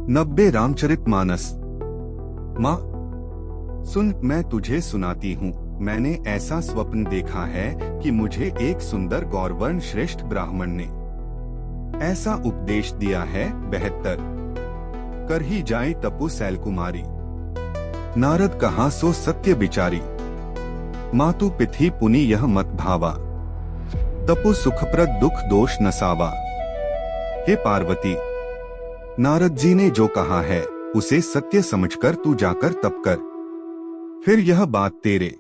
90 रामचरितमानस। माँ सुन, मैं तुझे सुनाती हूँ। मैंने ऐसा स्वप्न देखा है कि मुझे एक सुंदर गौरवर्ण श्रेष्ठ ब्राह्मण ने ऐसा उपदेश दिया है, 72 कर ही जाए तपु शैलकुमारी। नारद कहा सो सत्य बिचारी, मातु पिथि पुनि यह मत भावा। तपु सुखप्रद दुख दोष नसावा। हे पार्वती, नारद जी ने जो कहा है उसे सत्य समझकर तू जाकर तप कर। फिर यह बात तेरे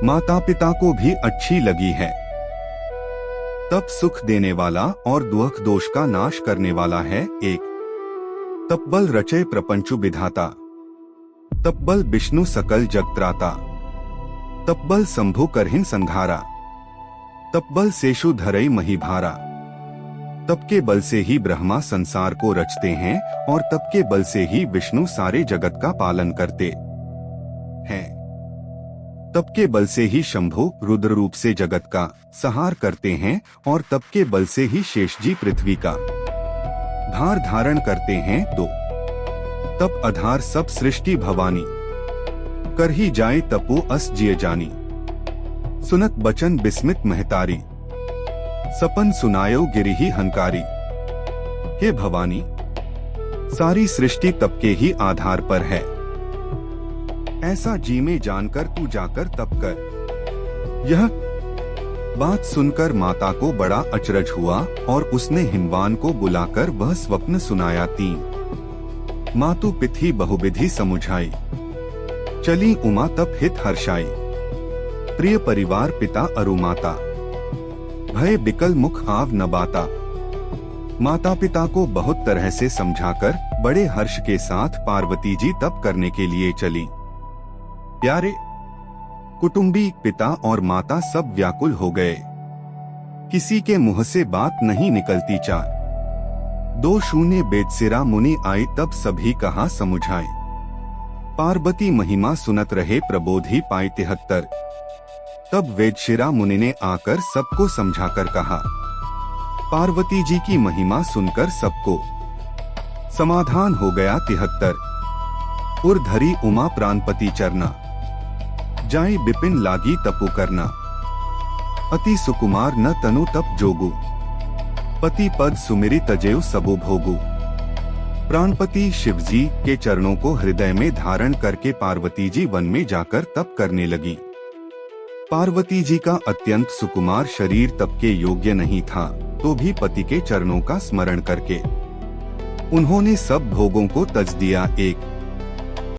माता पिता को भी अच्छी लगी है। तप सुख देने वाला और दुख दोष का नाश करने वाला है। एक तपबल रचय प्रपंचु विधाता, तपबल विष्णु सकल जगत्राता, तपबल शंभु करहिन संघारा, तपबल शेषु धरई महीभारा। तप के बल से ही ब्रह्मा संसार को रचते हैं और तप के बल से ही विष्णु सारे जगत का पालन करते हैं। तप के बल से ही शंभु रुद्र रूप से जगत का संहार करते हैं और तप के बल से ही शेष जी पृथ्वी का भार धारण करते हैं। दो तप आधार सब सृष्टि भवानी, कर ही जाए तपो अस जिय जानी। सुनत बचन बिस्मित महतारी, सपन सुनायो गिरिहि हंकारी। हे भवानी, सारी सृष्टि तप के ही आधार पर है। ऐसा जी में जानकर तू जाकर तप कर। यह बात सुनकर माता को बड़ा अचरज हुआ और उसने हिमवान को बुलाकर वह स्वप्न सुनाया। 3 मातु पिथि बहुविधि समुझाई, चली उमा तप हित हर्षाई। प्रिय परिवार पिता अरु माता, भय बिकल मुख आव नबाता। माता पिता को बहुत तरह से समझाकर बड़े हर्ष के साथ पार्वती जी तप करने के लिए चली। प्यारे कुटुंबी पिता और माता सब व्याकुल हो गए। किसी के मुंह से बात नहीं निकलती। 4 2 बेदसिरा मुनि आई तब सभी कहा समुझाए। पार्वती महिमा सुनत रहे प्रबोधि पाए। 73 तब वेदशिरा मुनि ने आकर सबको समझाकर कहा। पार्वती जी की महिमा सुनकर सबको समाधान हो गया। 73 उर्धरी उमा प्राणपति चरना, जाई बिपिन लागी तपु करना। अति सुकुमार न तनु तप जोगु, पति पद सुमिरि तजेउ सबु भोगु। प्राणपति शिवजी के चरणों को हृदय में धारण करके पार्वती जी वन में जाकर तप करने लगी। पार्वती जी का अत्यंत सुकुमार शरीर तप के योग्य नहीं था, तो भी पति के चरणों का स्मरण करके उन्होंने सब भोगों को तज दिया। 1